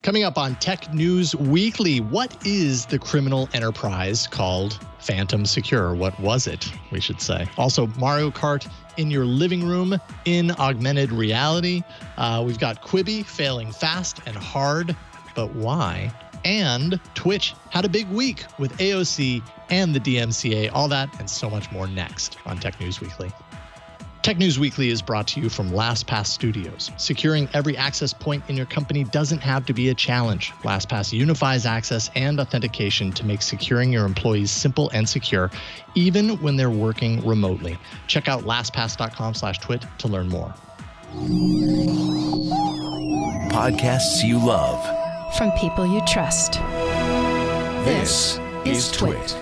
Coming up on Tech News Weekly, what is the criminal enterprise called Phantom Secure? What was it, we should say? Also, Mario Kart in your living room in augmented reality. We've got Quibi failing fast and hard, but why? And Twitch had a big week with AOC and the DMCA. All that and so much more next on Tech News Weekly. Tech News Weekly is brought to you from LastPass Studios. Securing every access point in your company doesn't have to be a challenge. LastPass unifies access and authentication to make securing your employees simple and secure, even when they're working remotely. Check out lastpass.com/twit to learn more. Podcasts you love. From people you trust. This is Twit.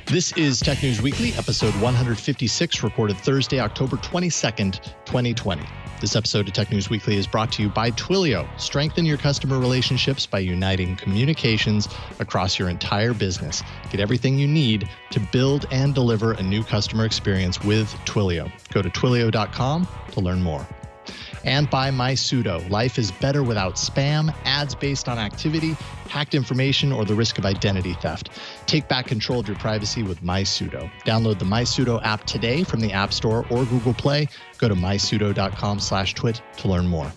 This is Tech News Weekly, episode 156, recorded Thursday, October 22nd, 2020. This episode of Tech News Weekly is brought to you by Twilio. Strengthen your customer relationships by uniting communications across your entire business. Get everything you need to build and deliver a new customer experience with Twilio. Go to twilio.com to learn more. And by MySudo. Life is better without spam, ads based on activity, hacked information, or the risk of identity theft. Take back control of your privacy with MySudo. Download the MySudo app today from the App Store or Google Play. Go to mysudo.com/twit to learn more.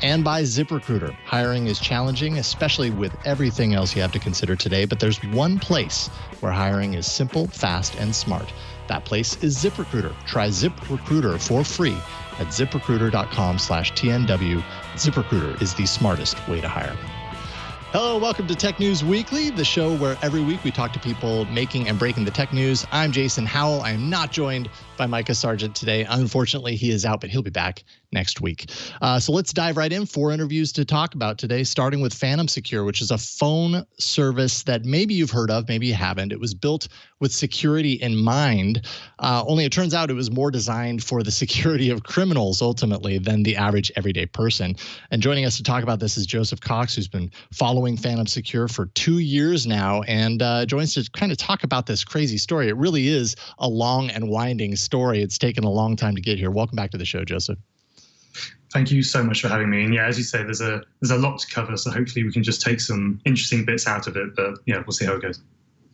And by ZipRecruiter. Hiring is challenging, especially with everything else you have to consider today, but there's one place where hiring is simple, fast, and smart. That place is ZipRecruiter. Try ZipRecruiter for free at ziprecruiter.com/TNW. ZipRecruiter is the smartest way to hire. Hello, welcome to Tech News Weekly, the show where every week we talk to people making and breaking the tech news. I'm Jason Howell. I am not joined by Micah Sargent today. Unfortunately, he is out, but he'll be back next week. So let's dive right in. 4 interviews to talk about today, starting with Phantom Secure, which is a phone service that maybe you've heard of, maybe you haven't. It was built with security in mind, only it turns out it was more designed for the security of criminals, ultimately, than the average everyday person. And joining us to talk about this is Joseph Cox, who's been following Phantom Secure for 2 years now, and joins to kind of talk about this crazy story. It really is a long and winding story. It's taken a long time to get here. Welcome back to the show, Joseph. Thank you so much for having me. And yeah, as you say, there's a lot to cover, so hopefully we can just take some interesting bits out of it. But yeah, we'll see how it goes.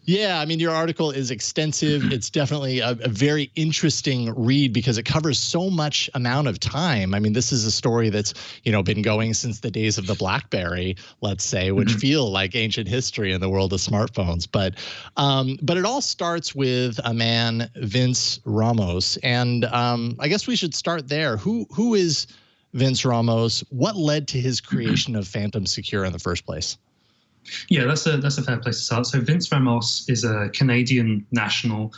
Yeah, I mean, your article is extensive. It's definitely a very interesting read because it covers so much amount of time. I mean, this is a story that's, been going since the days of the BlackBerry, let's say, which feel like ancient history in the world of smartphones. But it all starts with a man, Vince Ramos. And I guess we should start there. Who is Vince Ramos? What led to his creation of Phantom Secure in the first place? Yeah, that's a fair place to start. So Vince Ramos is a Canadian national,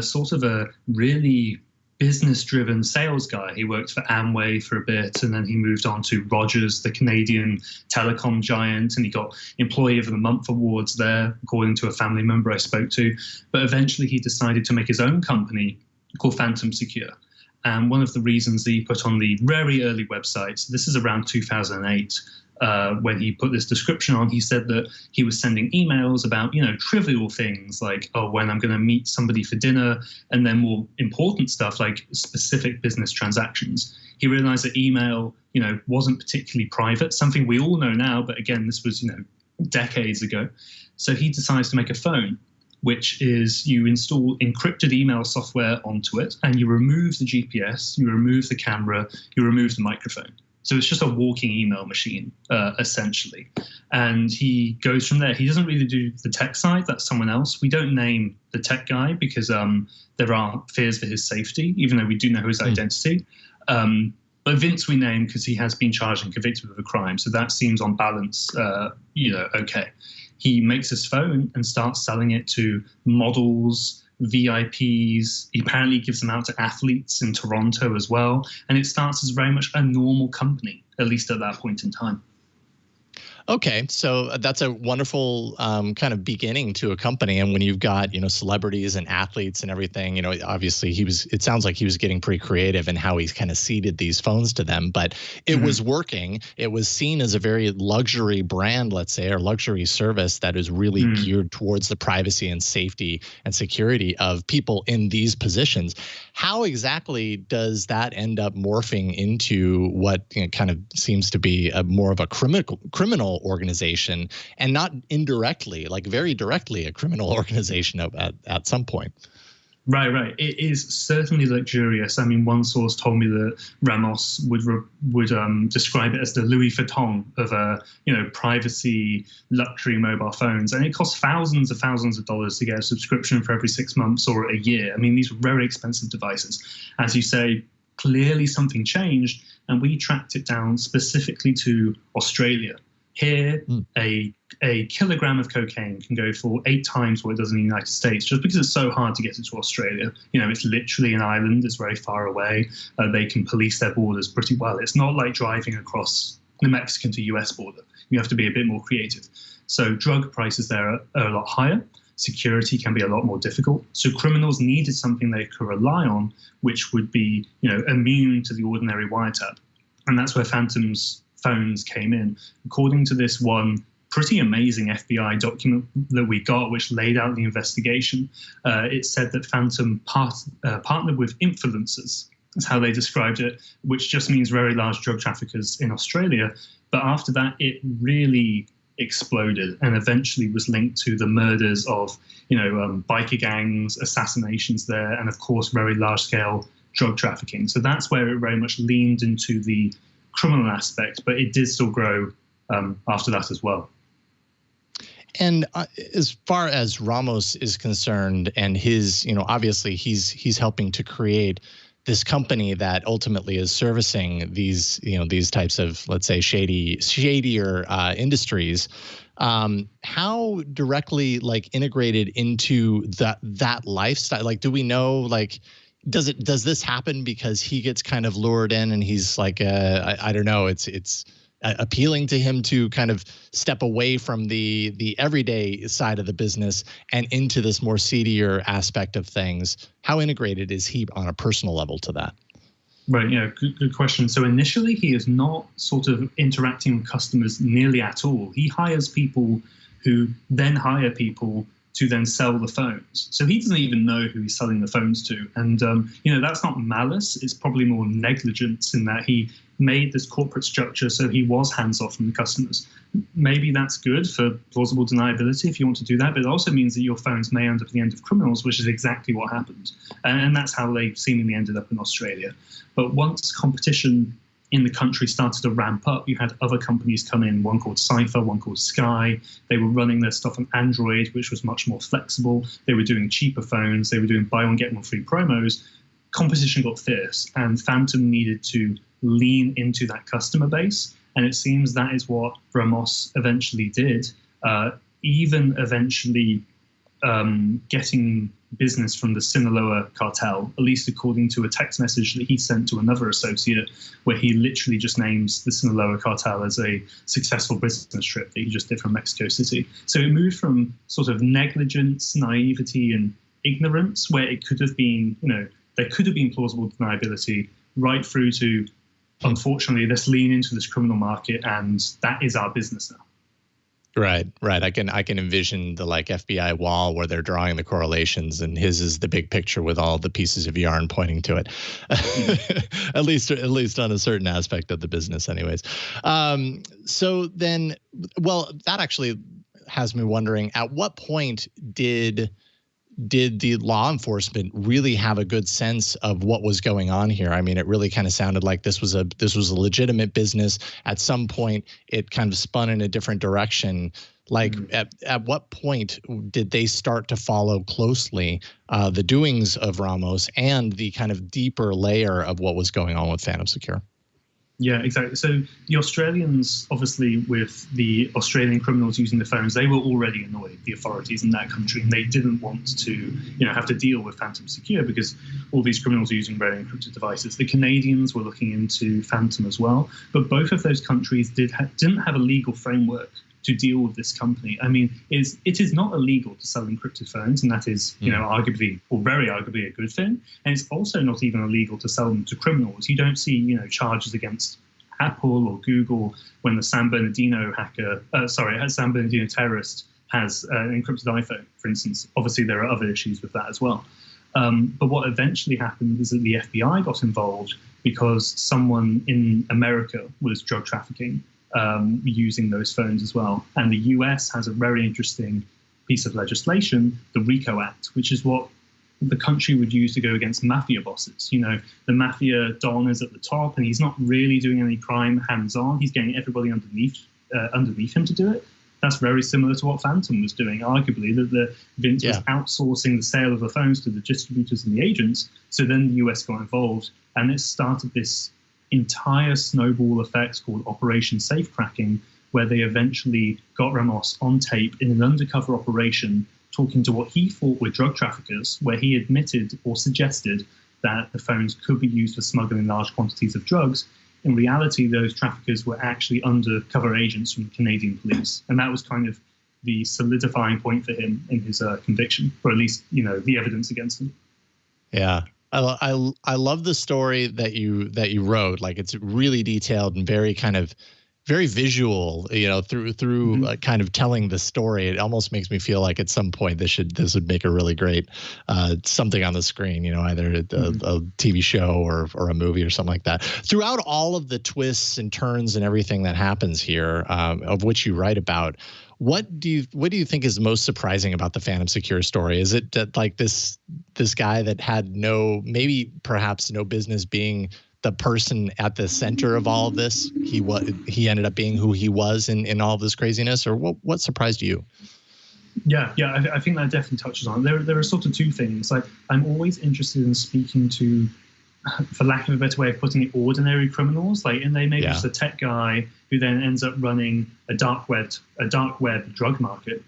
sort of a really business-driven sales guy. He worked for Amway for a bit, and then he moved on to Rogers, the Canadian telecom giant, and he got Employee of the Month awards there, according to a family member I spoke to. But eventually he decided to make his own company called Phantom Secure. And one of the reasons that he put on the very early website, this is around 2008, when he put this description on, he said that he was sending emails about, trivial things like, when I'm going to meet somebody for dinner, and then more important stuff like specific business transactions. He realized that email, wasn't particularly private, something we all know now, but again, this was, decades ago. So he decides to make a phone, which is you install encrypted email software onto it, and you remove the GPS, you remove the camera, you remove the microphone. So it's just a walking email machine, essentially. And he goes from there. He doesn't really do the tech side. That's someone else. We don't name the tech guy because there are fears for his safety, even though we do know his identity. But Vince we name because he has been charged and convicted of a crime. So that seems on balance, okay. He makes his phone and starts selling it to models, VIPs. He apparently gives them out to athletes in Toronto as well. And it starts as very much a normal company, at least at that point in time. Okay, so that's a wonderful kind of beginning to a company. And when you've got, celebrities and athletes and everything, obviously it sounds like he was getting pretty creative in how he's kind of seeded these phones to them, but it was working. It was seen as a very luxury brand, let's say, or luxury service that is really geared towards the privacy and safety and security of people in these positions. How exactly does that end up morphing into what kind of seems to be more of a criminal organization, and not indirectly, like very directly a criminal organization at some point? Right. It is certainly luxurious. I mean, one source told me that Ramos would describe it as the Louis Vuitton of privacy luxury mobile phones, and it costs thousands of dollars to get a subscription for every 6 months or a year. I mean, these were very expensive devices. As you say, clearly something changed, and we tracked it down specifically to Australia. Here, a kilogram of cocaine can go for 8 times what it does in the United States, just because it's so hard to get it to Australia. It's literally an island. It's very far away. They can police their borders pretty well. It's not like driving across the Mexican to US border. You have to be a bit more creative. So drug prices there are a lot higher. Security can be a lot more difficult. So criminals needed something they could rely on, which would be, immune to the ordinary wiretap. And that's where Phantom's phones came in. According to this one pretty amazing FBI document that we got, which laid out the investigation, it said that Phantom partnered with influencers. That's how they described it, which just means very large drug traffickers in Australia. But after that, it really exploded and eventually was linked to the murders of, biker gangs, assassinations there, and of course, very large-scale drug trafficking. So that's where it very much leaned into the criminal aspect, but it did still grow after that as well. And as far as Ramos is concerned, and his, obviously he's helping to create this company that ultimately is servicing these, these types of, let's say, shadier industries. How directly integrated into that lifestyle? Do we know does this happen because he gets kind of lured in and he's I don't know, it's appealing to him to kind of step away from the everyday side of the business and into this more seedier aspect of things? How integrated is he on a personal level to that? Right, good question. So initially he is not sort of interacting with customers nearly at all. He hires people who then hire people to then sell the phones. So he doesn't even know who he's selling the phones to. And, that's not malice. It's probably more negligence in that he made this corporate structure so he was hands-off from the customers. Maybe that's good for plausible deniability if you want to do that, but it also means that your phones may end up in the hand of criminals, which is exactly what happened. And that's how they seemingly ended up in Australia. But once competition in the country started to ramp up, you had other companies come in, one called Cypher, one called Sky. They were running their stuff on Android, which was much more flexible. They were doing cheaper phones. They were doing buy one, get one free promos. Competition got fierce, and Phantom needed to lean into that customer base. And it seems that is what Ramos eventually did, even eventually getting business from the Sinaloa cartel, at least according to a text message that he sent to another associate, where he literally just names the Sinaloa cartel as a successful business trip that he just did from Mexico City. So it moved from sort of negligence, naivety, and ignorance, where it could have been, there could have been plausible deniability, right through to, unfortunately, let's lean into this criminal market, and that is our business now. Right. I can envision the FBI wall where they're drawing the correlations, and his is the big picture with all the pieces of yarn pointing to it. at least on a certain aspect of the business, anyways. So then, that actually has me wondering: at what point did the law enforcement really have a good sense of what was going on here? I mean, it really kind of sounded like this was a legitimate business. At some point, it kind of spun in a different direction. At what point did they start to follow closely the doings of Ramos and the kind of deeper layer of what was going on with Phantom Secure? Yeah, exactly. So the Australians, obviously, with the Australian criminals using the phones, they were already annoyed, the authorities in that country, and they didn't want to, have to deal with Phantom Secure because all these criminals are using very encrypted devices. The Canadians were looking into Phantom as well, but both of those countries didn't have a legal framework to deal with this company. I mean, it is not illegal to sell encrypted phones, and that is, arguably, or very arguably, a good thing. And it's also not even illegal to sell them to criminals. You don't see, charges against Apple or Google when the San Bernardino terrorist has an encrypted iPhone, for instance. Obviously, there are other issues with that as well. But what eventually happened is that the FBI got involved because someone in America was drug trafficking using those phones as well. And the US has a very interesting piece of legislation, the RICO Act, which is what the country would use to go against mafia bosses. The mafia don is at the top, and he's not really doing any crime hands-on. He's getting everybody underneath him to do it. That's very similar to what Phantom was doing, arguably, that Vince was outsourcing the sale of the phones to the distributors and the agents. So then the US got involved, and it started this entire snowball effect called Operation Safecracking, where they eventually got Ramos on tape in an undercover operation talking to what he thought were drug traffickers, where he admitted or suggested that the phones could be used for smuggling large quantities of drugs. In reality, those traffickers were actually undercover agents from the Canadian police. And that was kind of the solidifying point for him in his conviction, or at least, the evidence against him. Yeah. I love the story that you wrote. Like, it's really detailed and very visual, through kind of telling the story. It almost makes me feel like at some point this would make a really great something on the screen, either a TV show or a movie or something like that. Throughout all of the twists and turns and everything that happens here, of which you write about, what do you think is most surprising about the Phantom Secure story? Is it that, like, this guy that had perhaps no business being the person at the center of all of this, he ended up being who he was in all this craziness? Or what surprised you? Yeah, I think that definitely touches on it. There are sort of two things. Like, I'm always interested in speaking to, for lack of a better way of putting it, ordinary criminals. Like, and they may be just a tech guy who then ends up running a dark web drug market.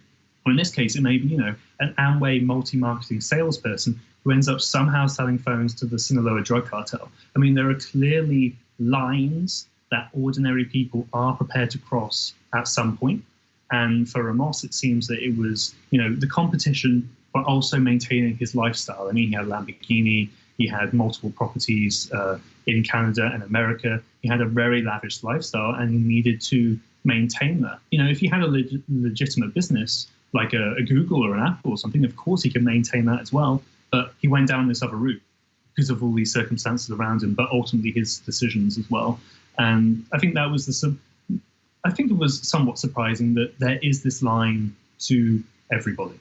Or in this case, it may be, an Amway multi-marketing salesperson who ends up somehow selling phones to the Sinaloa drug cartel. I mean, there are clearly lines that ordinary people are prepared to cross at some point. And for Ramos, it seems that it was, the competition, but also maintaining his lifestyle. I mean, he had a Lamborghini, he had multiple properties in Canada and America. He had a very lavish lifestyle, and he needed to maintain that. If he had a legitimate business, like a Google or an Apple or something, of course he can maintain that as well. But he went down this other route because of all these circumstances around him, but ultimately his decisions as well. And I think that was I think it was somewhat surprising that there is this line to everybody.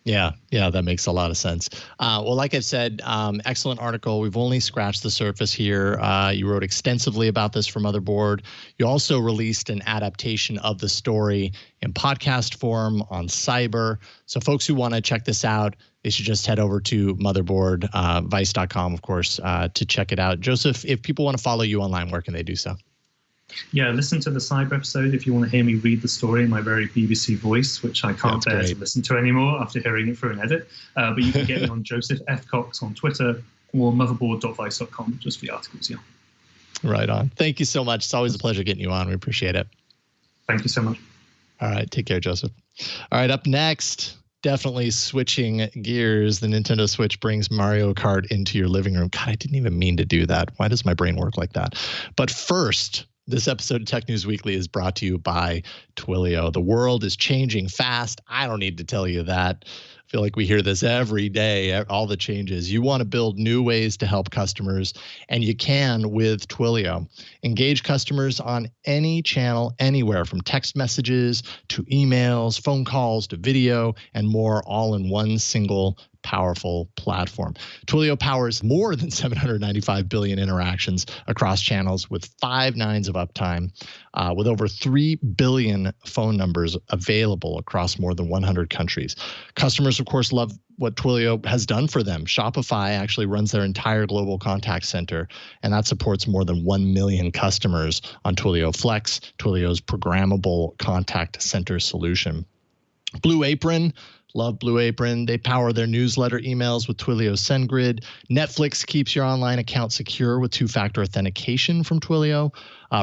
Yeah, that makes a lot of sense. Well, like I've said, excellent article. We've only scratched the surface here. You wrote extensively about this for Motherboard. You also released an adaptation of the story in podcast form on Cyber. So folks who want to check this out, they should just head over to Motherboard, vice.com, of course, to check it out. Joseph, if people want to follow you online, where can they do so? Yeah, listen to the Cyber episode if you want to hear me read the story in my very BBC voice, which I can't bear to listen to anymore after hearing it through an edit. But you can get me on Joseph F. Cox on Twitter or motherboard.vice.com just for the articles. Yeah. Right on. Thank you so much. It's always a pleasure getting you on. We appreciate it. Thank you so much. All right. Take care, Joseph. All right. Up next, definitely switching gears. The Nintendo Switch brings Mario Kart into your living room. God, I didn't even mean to do that. Why does my brain work like that? But first, this episode of Tech News Weekly is brought to you by Twilio. The world is changing fast. I don't need to tell you that. I feel like we hear this every day, all the changes. You want to build new ways to help customers, and you can with Twilio. Engage customers on any channel, anywhere, from text messages to emails, phone calls to video, and more, all in one single powerful platform. Twilio powers more than 795 billion interactions across channels with 5 nines of uptime, with over 3 billion phone numbers available across more than 100 countries. Customers, of course, love what Twilio has done for them. Shopify actually runs their entire global contact center, and that supports more than 1 million customers on Twilio Flex, Twilio's programmable contact center solution. Blue Apron, love Blue Apron. They power their newsletter emails with Twilio SendGrid. Netflix keeps your online account secure with two-factor authentication from Twilio.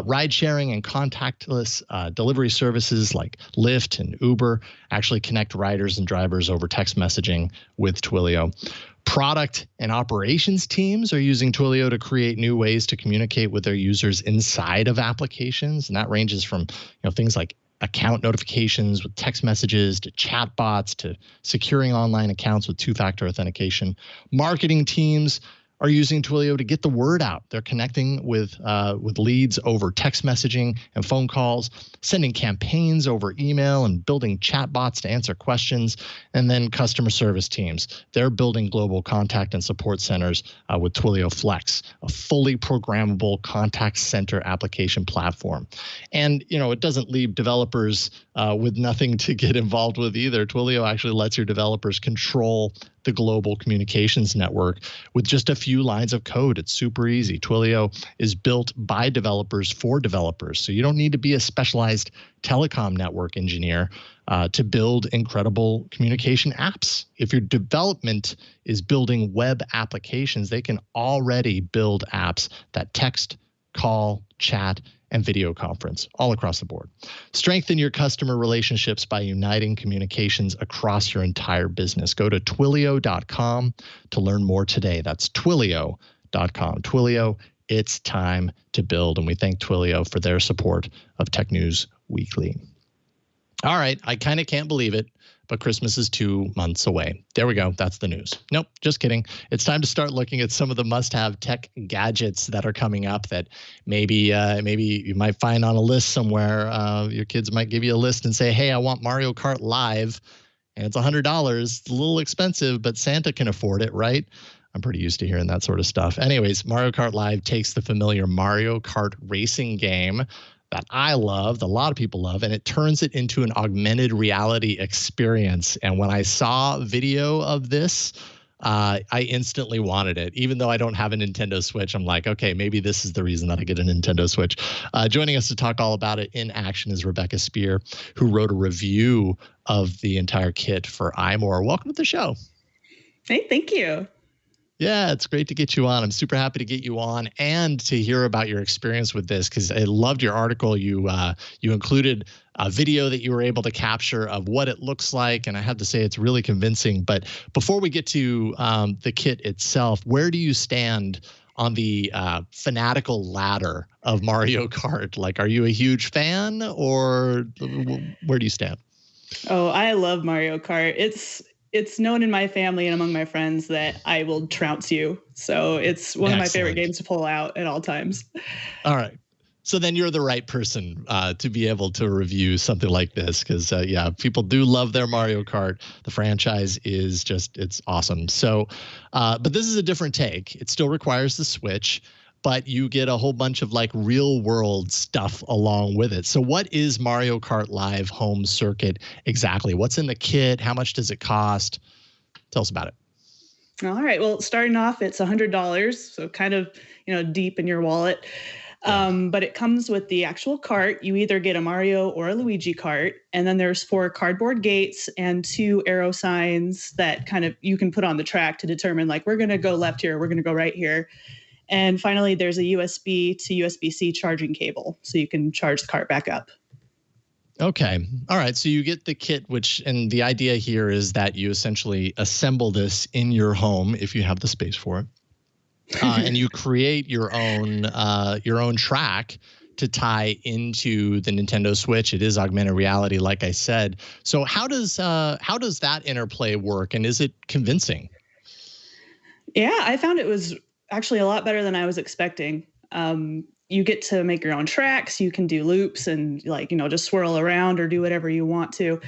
Ride-sharing and contactless delivery services like Lyft and Uber actually connect riders and drivers over text messaging with Twilio. Product and operations teams are using Twilio to create new ways to communicate with their users inside of applications, and that ranges from things like account notifications with text messages to chatbots to securing online accounts with two-factor authentication. Marketing teams are using Twilio to get the word out. They're connecting with leads over text messaging and phone calls, sending campaigns over email, and building chatbots to answer questions. And then customer service teams, they're building global contact and support centers with Twilio Flex, a fully programmable contact center application platform. And, it doesn't leave developers with nothing to get involved with either. Twilio actually lets your developers control the global communications network with just a few lines of code. It's super easy. Twilio is built by developers for developers. So you don't need to be a specialized telecom network engineer to build incredible communication apps. If your development is building web applications, they can already build apps that text, call, chat, and video conference all across the board. Strengthen your customer relationships by uniting communications across your entire business. Go to Twilio.com to learn more today. That's Twilio.com. Twilio, it's time to build. And we thank Twilio for their support of Tech News Weekly. All right, I kind of can't believe it, but Christmas is 2 months away. There we go. That's the news. Nope, just kidding. It's time to start looking at some of the must-have tech gadgets that are coming up that maybe you might find on a list somewhere. Your kids might give you a list and say, hey, I want Mario Kart Live, and it's $100. It's a little expensive, but Santa can afford it, right? I'm pretty used to hearing that sort of stuff. Anyways, Mario Kart Live takes the familiar Mario Kart racing game that I love, that a lot of people love, and it turns it into an augmented reality experience. And when I saw video of this, I instantly wanted it. Even though I don't have a Nintendo Switch, I'm like, okay, maybe this is the reason that I get a Nintendo Switch. Joining us to talk all about it in action is Rebecca Spear, who wrote a review of the entire kit for iMore. Welcome to the show. Hey, thank you. Yeah, it's great to get you on. I'm super happy to get you on and to hear about your experience with this, because I loved your article. You included a video that you were able to capture of what it looks like, and I have to say it's really convincing. But before we get to the kit itself, where do you stand on the fanatical ladder of Mario Kart? Like, are you a huge fan, or where do you stand? Oh, I love Mario Kart. It's known in my family and among my friends that I will trounce you. So it's one of my favorite games to pull out at all times. All right. So then you're the right person to be able to review something like this, because, people do love their Mario Kart. The franchise is it's awesome. So, but this is a different take. It still requires the Switch, but you get a whole bunch of real world stuff along with it. So what is Mario Kart Live Home Circuit exactly? What's in the kit? How much does it cost? Tell us about it. All right. Well, starting off, it's $100. So kind of, deep in your wallet. But it comes with the actual cart. You either get a Mario or a Luigi cart. And then there's 4 cardboard gates and 2 arrow signs that kind of you can put on the track to determine we're going to go left here. We're going to go right here. And finally, there's a USB to USB-C charging cable, so you can charge the cart back up. Okay. All right. So you get the kit, and the idea here is that you essentially assemble this in your home if you have the space for it, and you create your own track to tie into the Nintendo Switch. It is augmented reality, like I said. So how does that interplay work, and is it convincing? Yeah, I found it was actually a lot better than I was expecting. You get to make your own tracks. You can do loops and just swirl around or do whatever you want to.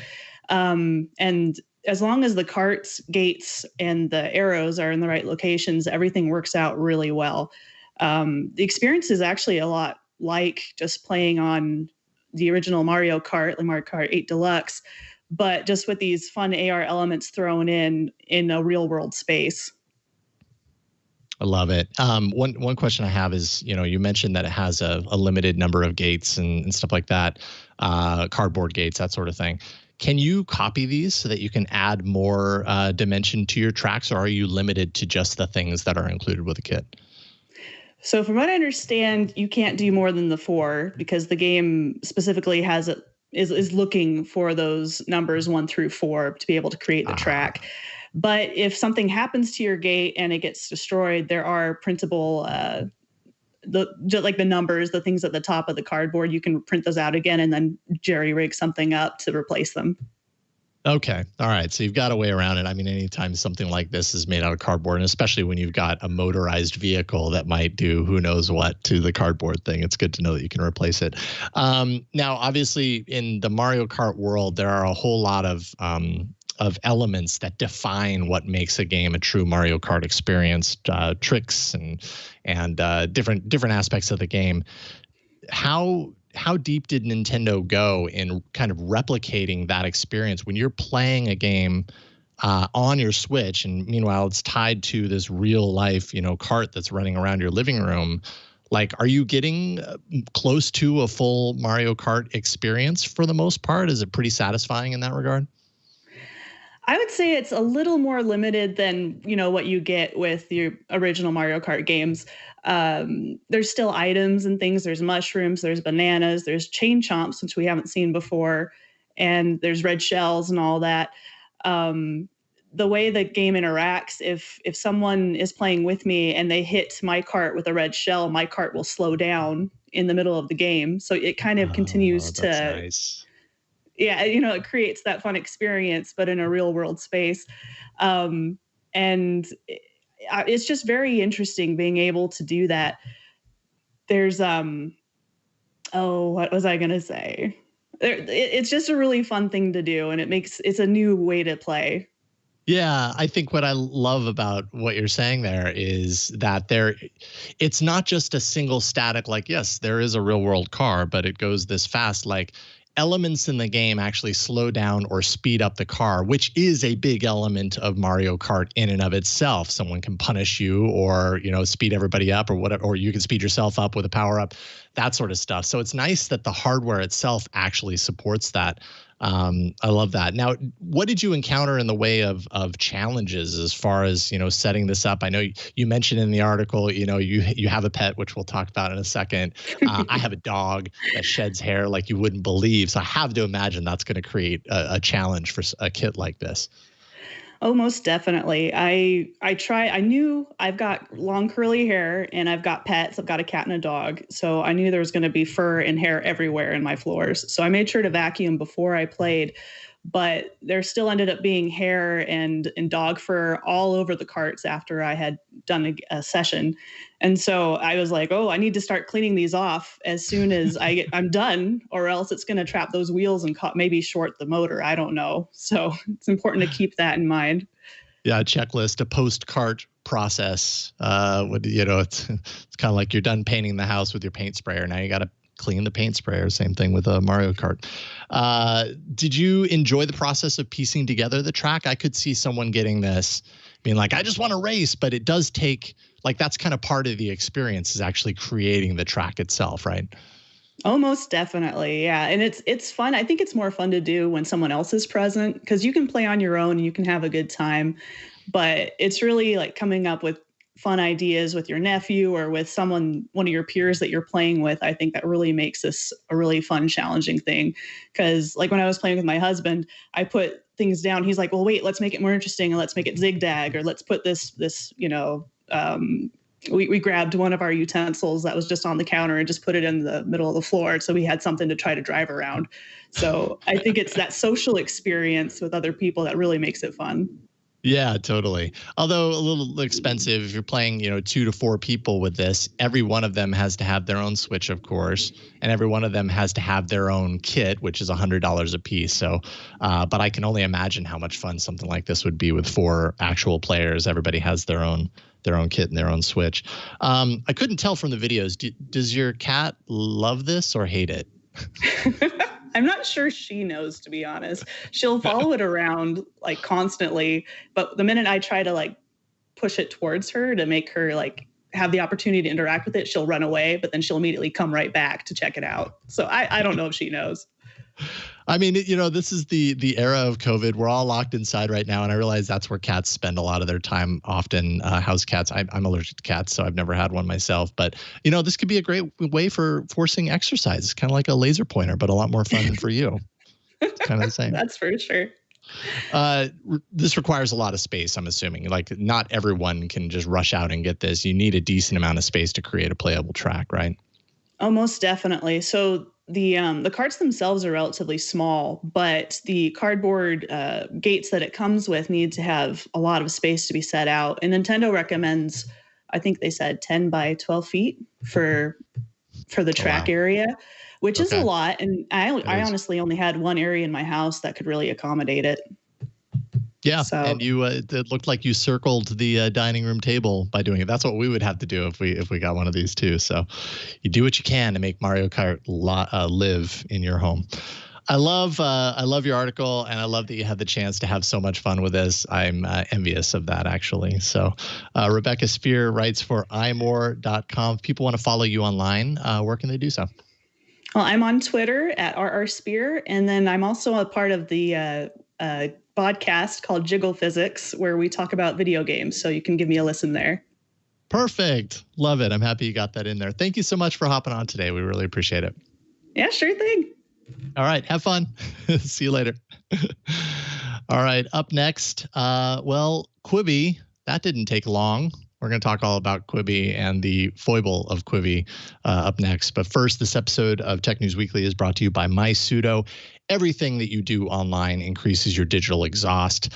And as long as the carts, gates, and the arrows are in the right locations, everything works out really well. The experience is actually a lot like just playing on the original Mario Kart, like Mario Kart 8 Deluxe, but just with these fun AR elements thrown in a real world space. I love it. One question I have is, you mentioned that it has a limited number of gates and stuff like that, cardboard gates, that sort of thing. Can you copy these so that you can add more dimension to your tracks, or are you limited to just the things that are included with the kit? So from what I understand, you can't do more than the 4 because the game specifically is looking for those numbers 1 through 4 to be able to create the track. But if something happens to your gate and it gets destroyed, there are printable, just like the numbers, the things at the top of the cardboard, you can print those out again and then jerry-rig something up to replace them. Okay. All right. So you've got a way around it. I mean, anytime something like this is made out of cardboard, and especially when you've got a motorized vehicle that might do who knows what to the cardboard thing, it's good to know that you can replace it. Now, obviously, in the Mario Kart world, there are a whole lot of elements that define what makes a game a true Mario Kart experience, tricks and different aspects of the game. How deep did Nintendo go in kind of replicating that experience when you're playing a game on your Switch, and meanwhile it's tied to this real life, cart that's running around your living room? Like, are you getting close to a full Mario Kart experience for the most part? Is it pretty satisfying in that regard? I would say it's a little more limited than, what you get with the original Mario Kart games. There's still items and things. There's mushrooms, there's bananas, there's chain chomps, which we haven't seen before, and there's red shells and all that. The way the game interacts, if someone is playing with me and they hit my cart with a red shell, my cart will slow down in the middle of the game. So it kind of continues to... Nice. Yeah, it creates that fun experience, but in a real world space. And it's just very interesting being able to do that. There's, what was I going to say? It's just a really fun thing to do, and it's a new way to play. Yeah, I think what I love about what you're saying there is that it's not just a single static, like, yes, there is a real world car, but it goes this fast. Like, elements in the game actually slow down or speed up the car, which is a big element of Mario Kart in and of itself. Someone can punish you or, speed everybody up or whatever, or you can speed yourself up with a power up, that sort of stuff. So it's nice that the hardware itself actually supports that. I love that. Now, what did you encounter in the way of challenges as far as, setting this up? I know you mentioned in the article, you have a pet, which we'll talk about in a second. I have a dog that sheds hair like you wouldn't believe. So I have to imagine that's going to create a challenge for a kit like this. Oh, most definitely. I knew I've got long curly hair and I've got pets. I've got a cat and a dog. So I knew there was going to be fur and hair everywhere in my floors. So I made sure to vacuum before I played. But there still ended up being hair and dog fur all over the carts after I had done a session. And so I was like, I need to start cleaning these off as soon as I'm done, or else it's going to trap those wheels and maybe short the motor. I don't know. So it's important to keep that in mind. Yeah, a checklist, a post-cart process. It's kind of like you're done painting the house with your paint sprayer. Now you got to clean the paint sprayer. Same thing with a Mario Kart. Did you enjoy the process of piecing together the track? I could see someone getting this, being like, I just want to race, but it does take, like, that's kind of part of the experience, is actually creating the track itself, right? Oh, most definitely. Yeah. And it's fun. I think it's more fun to do when someone else is present, because you can play on your own and you can have a good time, but it's really like coming up with fun ideas with your nephew or with one of your peers that you're playing with. I think that really makes this a really fun, challenging thing. Because like when I was playing with my husband, I put things down. He's like, well, wait, let's make it more interesting and let's make it zigzag, or let's put this, we grabbed one of our utensils that was just on the counter and just put it in the middle of the floor. So we had something to try to drive around. So I think it's that social experience with other people that really makes it fun. Yeah, totally. Although a little expensive if you're playing, 2 to 4 people with this. Every one of them has to have their own Switch, of course, and every one of them has to have their own kit, which is $100 a piece. So, but I can only imagine how much fun something like this would be with 4 actual players. Everybody has their own kit and their own Switch. I couldn't tell from the videos. Does your cat love this or hate it? I'm not sure she knows, to be honest. She'll follow it around like constantly, but the minute I try to like push it towards her to make her like have the opportunity to interact with it, she'll run away, but then she'll immediately come right back to check it out. So I don't know if she knows. I mean, this is the era of COVID. We're all locked inside right now, and I realize that's where cats spend a lot of their time often, house cats. I'm allergic to cats, so I've never had one myself. But, this could be a great way for forcing exercise. It's kind of like a laser pointer, but a lot more fun for you. It's kind of the same. That's for sure. This requires a lot of space, I'm assuming. Like, not everyone can just rush out and get this. You need a decent amount of space to create a playable track, right? Oh, most definitely. So the carts themselves are relatively small, but the cardboard gates that it comes with need to have a lot of space to be set out. And Nintendo recommends, I think they said 10 by 12 feet for the track area, which is a lot. And I honestly only had one area in my house that could really accommodate it. Yeah, so, and you it looked like you circled the dining room table by doing it. That's what we would have to do if we got one of these too. So you do what you can to make Mario Kart live in your home. I love your article, and I love that you had the chance to have so much fun with this. I'm envious of that, actually. So Rebecca Spear writes for iMore.com. If people want to follow you online, where can they do so? Well, I'm on Twitter at @RRSpear, and then I'm also a part of the podcast called Jiggle Physics, where we talk about video games. So you can give me a listen there. Perfect. Love it. I'm happy you got that in there. Thank you so much for hopping on today. We really appreciate it. Yeah, sure thing. All right. Have fun. See you later. All right. Up next, Quibi. That didn't take long. We're going to talk all about Quibi and the foible of Quibi up next. But first, this episode of Tech News Weekly is brought to you by MySudo. Everything that you do online increases your digital exhaust.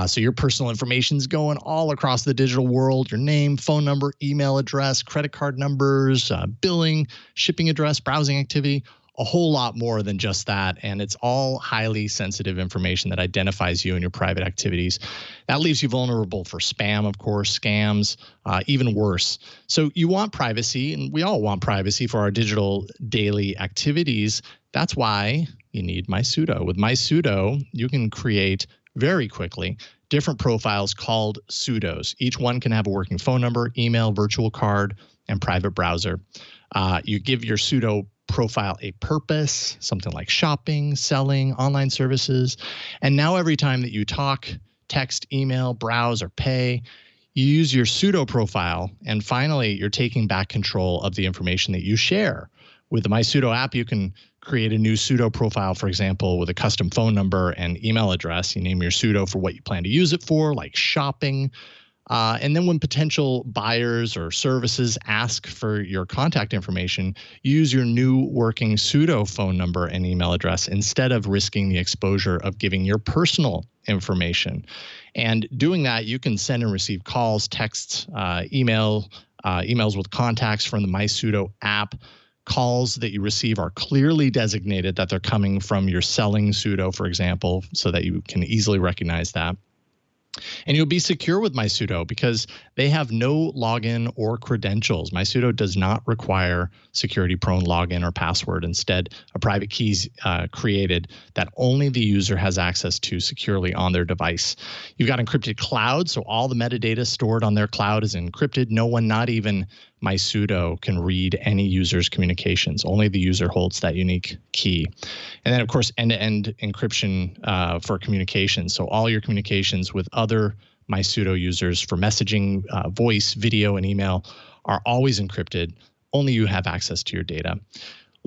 So your personal information is going all across the digital world. Your name, phone number, email address, credit card numbers, billing, shipping address, browsing activity, a whole lot more than just that. And it's all highly sensitive information that identifies you and your private activities. That leaves you vulnerable for spam, of course, scams, even worse. So you want privacy, and we all want privacy for our digital daily activities. That's why you need MySudo. With MySudo, you can create very quickly different profiles called pseudos. Each one can have a working phone number, email, virtual card, and private browser. You give your pseudo profile a purpose, something like shopping, selling, online services. And now every time that you talk, text, email, browse, or pay, you use your pseudo profile. And finally, you're taking back control of the information that you share. With the MySudo app, you can create a new pseudo profile, for example, with a custom phone number and email address. You name your pseudo for what you plan to use it for, like shopping. And then when potential buyers or services ask for your contact information, use your new working pseudo phone number and email address instead of risking the exposure of giving your personal information. And doing that, you can send and receive calls, texts, emails with contacts from the MySudo app. Calls that you receive are clearly designated that they're coming from your selling pseudo, for example, so that you can easily recognize that. And you'll be secure with MySudo because they have no login or credentials. MySudo does not require security-prone login or password. Instead, a private key is created that only the user has access to securely on their device. You've got encrypted cloud, so all the metadata stored on their cloud is encrypted. No one, not even MySudo, can read any user's communications. Only the user holds that unique key. And then, of course, end-to-end encryption for communication. So all your communications with other MySudo users for messaging, voice, video, and email are always encrypted. Only you have access to your data.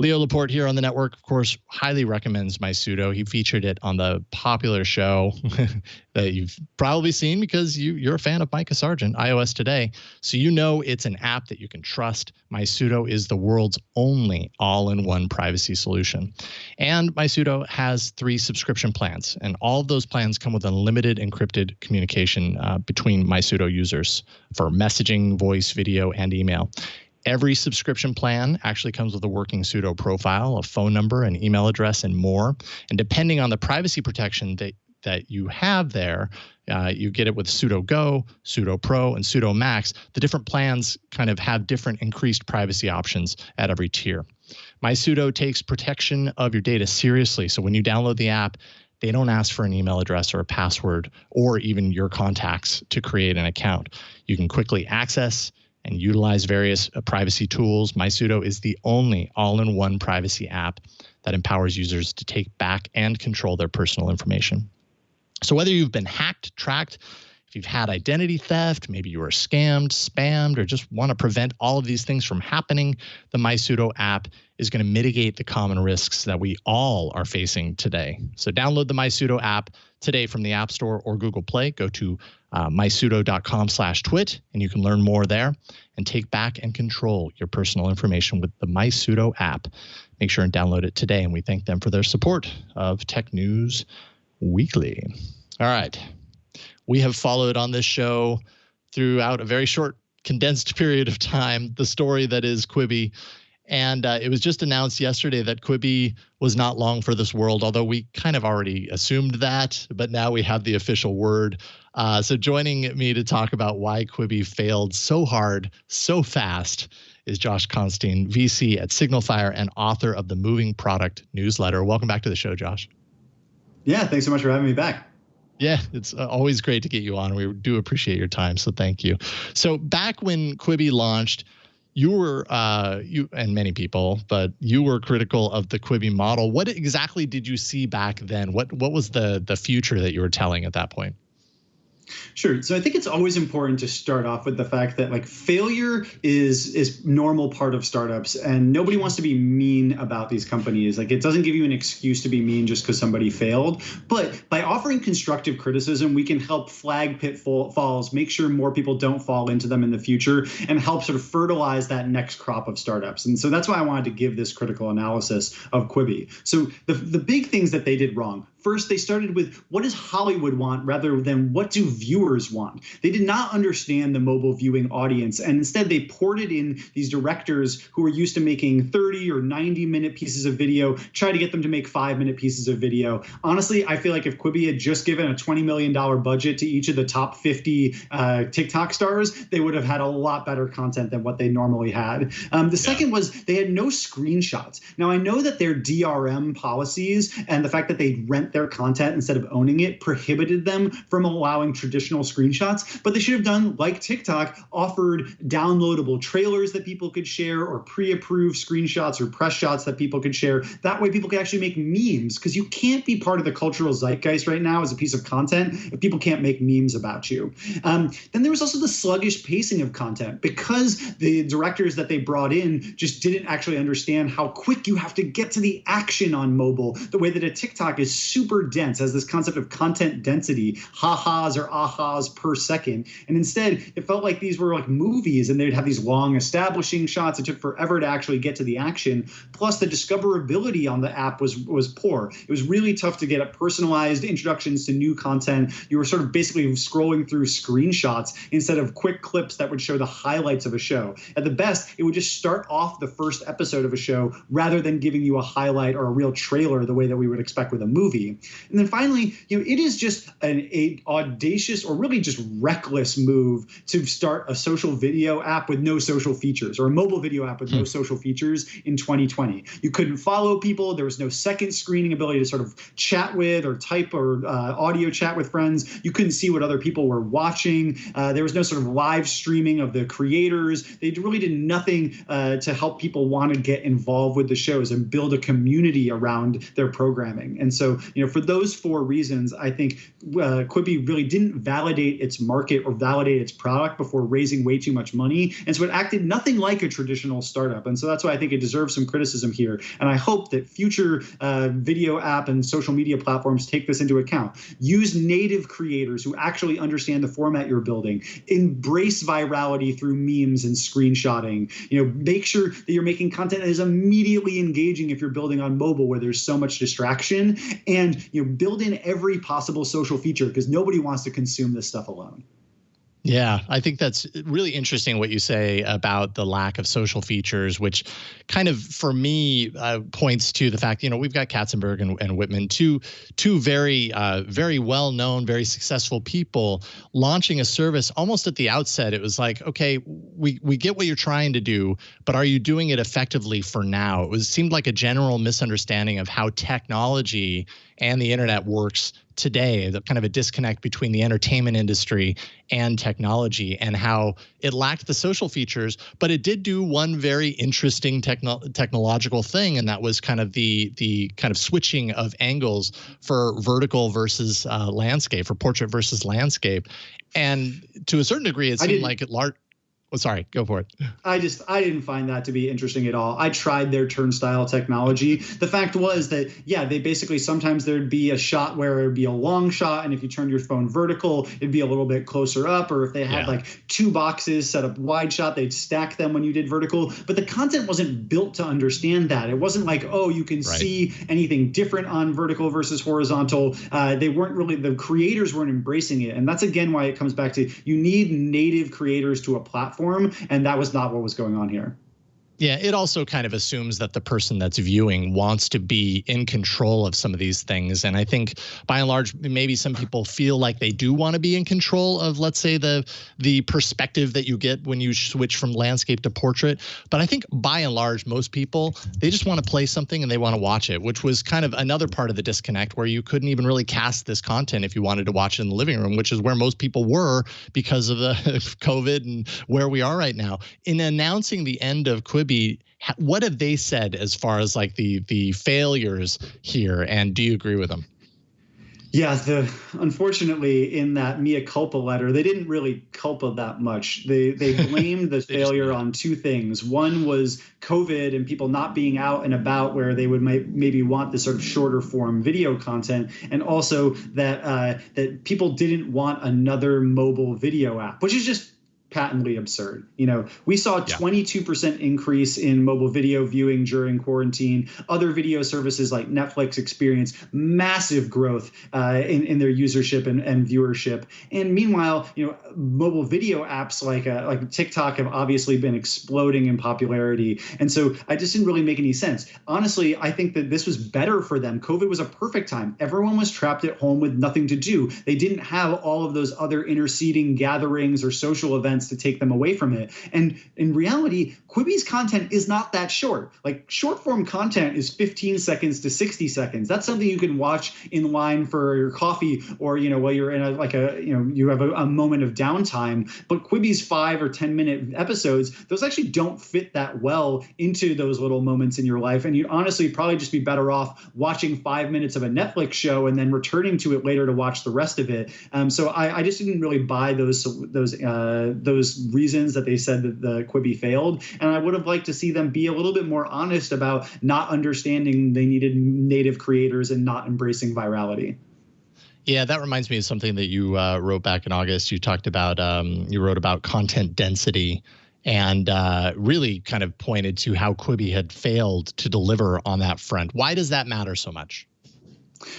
Leo Laporte here on the network, of course, highly recommends MySudo. He featured it on the popular show that you've probably seen because you're a fan of Micah Sargent, iOS Today. So you know it's an app that you can trust. MySudo is the world's only all-in-one privacy solution. And MySudo has 3 subscription plans, and all of those plans come with unlimited encrypted communication between MySudo users for messaging, voice, video, and email. Every subscription plan actually comes with a working sudo profile, a phone number, an email address, and more. And depending on the privacy protection that you have there, you get it with sudo Go, sudo Pro, and sudo Max. The different plans kind of have different increased privacy options at every tier. MySudo takes protection of your data seriously. So when you download the app, they don't ask for an email address or a password or even your contacts to create an account. You can quickly access and utilize various privacy tools. MySudo is the only all-in-one privacy app that empowers users to take back and control their personal information. So whether you've been hacked, tracked, if you've had identity theft, maybe you were scammed, spammed, or just want to prevent all of these things from happening, the MySudo app is going to mitigate the common risks that we all are facing today. So download the MySudo app today from the App Store or Google Play. Go to mysudo.com/twit, and you can learn more there and take back and control your personal information with the MySudo app. Make sure and download it today, and we thank them for their support of Tech News Weekly. All right. We have followed on this show throughout a very short, condensed period of time the story that is Quibi. And it was just announced yesterday that Quibi was not long for this world, although we kind of already assumed that, but now we have the official word. So joining me to talk about why Quibi failed so hard, so fast, is Josh Constine, VC at SignalFire and author of the Moving Product newsletter. Welcome back to the show, Josh. Yeah, thanks so much for having me back. Yeah, it's always great to get you on. We do appreciate your time, so thank you. So back when Quibi launched, you were, you and many people, but you were critical of the Quibi model. What exactly did you see back then? What was the future that you were telling at that point? Sure. So I think it's always important to start off with the fact that like failure is normal part of startups, and nobody wants to be mean about these companies. Like it doesn't give you an excuse to be mean just because somebody failed. But by offering constructive criticism, we can help flag pitfalls, make sure more people don't fall into them in the future, and help sort of fertilize that next crop of startups. And so that's why I wanted to give this critical analysis of Quibi. So the big things that they did wrong. First, they started with what does Hollywood want rather than what do viewers want? They did not understand the mobile viewing audience, and instead they ported in these directors who were used to making 30 or 90-minute pieces of video, try to get them to make 5-minute pieces of video. Honestly, I feel like if Quibi had just given a $20 million budget to each of the top 50 TikTok stars, they would have had a lot better content than what they normally had. The second was they had no screenshots. Now, I know that their DRM policies and the fact that they rent their content instead of owning it prohibited them from allowing traditional screenshots, but they should have done like TikTok, offered downloadable trailers that people could share or pre-approved screenshots or press shots that people could share. That way people could actually make memes, because you can't be part of the cultural zeitgeist right now as a piece of content if people can't make memes about you. Then there was also the sluggish pacing of content, because the directors that they brought in just didn't actually understand how quick you have to get to the action on mobile, the way that a TikTok is super dense, has this concept of content density, ha-has or ahas per second. And instead, it felt like these were like movies, and they'd have these long establishing shots. It took forever to actually get to the action. Plus, the discoverability on the app was poor. It was really tough to get personalized introductions to new content. You were sort of basically scrolling through screenshots instead of quick clips that would show the highlights of a show. At the best, it would just start off the first episode of a show rather than giving you a highlight or a real trailer the way that we would expect with a movie. And then finally, it is just an audacious or really just reckless move to start a social video app with no social features, or a mobile video app with no social features in 2020. You couldn't follow people. There was no second screening ability to sort of chat with or type or audio chat with friends. You couldn't see what other people were watching. There was no sort of live streaming of the creators. They really did nothing to help people want to get involved with the shows and build a community around their programming. And so, For those 4 reasons, I think Quibi really didn't validate its market or validate its product before raising way too much money. And so it acted nothing like a traditional startup. And so that's why I think it deserves some criticism here. And I hope that future video app and social media platforms take this into account. Use native creators who actually understand the format you're building. Embrace virality through memes and screenshotting. Make sure that you're making content that is immediately engaging if you're building on mobile where there's so much distraction. And build in every possible social feature because nobody wants to consume this stuff alone. Yeah, I think that's really interesting what you say about the lack of social features, which kind of, for me, points to the fact, we've got Katzenberg and Whitman, two very, very well-known, very successful people launching a service almost at the outset. It was like, okay, we get what you're trying to do, but are you doing it effectively for now? It seemed like a general misunderstanding of how technology and the internet works today, the kind of a disconnect between the entertainment industry and technology, and how it lacked the social features, but it did do one very interesting technological thing, and that was kind of the kind of switching of angles for vertical versus landscape, for portrait versus landscape. And to a certain degree, it seemed like Oh, sorry, go for it. I didn't find that to be interesting at all. I tried their turnstile technology. The fact was that, they basically, sometimes there'd be a shot where it'd be a long shot, and if you turned your phone vertical, it'd be a little bit closer up, or if they had like 2 boxes set up wide shot, they'd stack them when you did vertical. But the content wasn't built to understand that. It wasn't like, oh, you can see anything different on vertical versus horizontal. The creators weren't embracing it. And that's, again, why it comes back to you need native creators to a platform. And that was not what was going on here. Yeah, it also kind of assumes that the person that's viewing wants to be in control of some of these things. And I think by and large, maybe some people feel like they do want to be in control of, let's say, the perspective that you get when you switch from landscape to portrait. But I think by and large, most people, they just want to play something and they want to watch it, which was kind of another part of the disconnect where you couldn't even really cast this content if you wanted to watch it in the living room, which is where most people were because of the COVID and where we are right now. In announcing the end of Quibi, what have they said as far as like the failures here, and do you agree with them? Yeah, unfortunately, in that mea culpa letter, they didn't really culpa that much. They blamed the failure on 2 things. One was COVID and people not being out and about where they would maybe want this sort of shorter form video content, and also that people didn't want another mobile video app, which is just patently absurd. We saw a 22% increase in mobile video viewing during quarantine. Other video services like Netflix experienced massive growth in their usership and viewership. And meanwhile, mobile video apps like TikTok have obviously been exploding in popularity. And so I just didn't really make any sense. Honestly, I think that this was better for them. COVID was a perfect time. Everyone was trapped at home with nothing to do. They didn't have all of those other interceding gatherings or social events to take them away from it. And in reality, Quibi's content is not that short. Like, short form content is 15 seconds to 60 seconds. That's something you can watch in line for your coffee, or while you're in you have a moment of downtime. But Quibi's 5 or 10 minute episodes, those actually don't fit that well into those little moments in your life. And you'd honestly probably just be better off watching 5 minutes of a Netflix show and then returning to it later to watch the rest of it. So I just didn't really buy those reasons that they said that the Quibi failed. And I would have liked to see them be a little bit more honest about not understanding they needed native creators and not embracing virality. Yeah, that reminds me of something that you wrote back in August. You talked about, you wrote about content density and really kind of pointed to how Quibi had failed to deliver on that front. Why does that matter so much?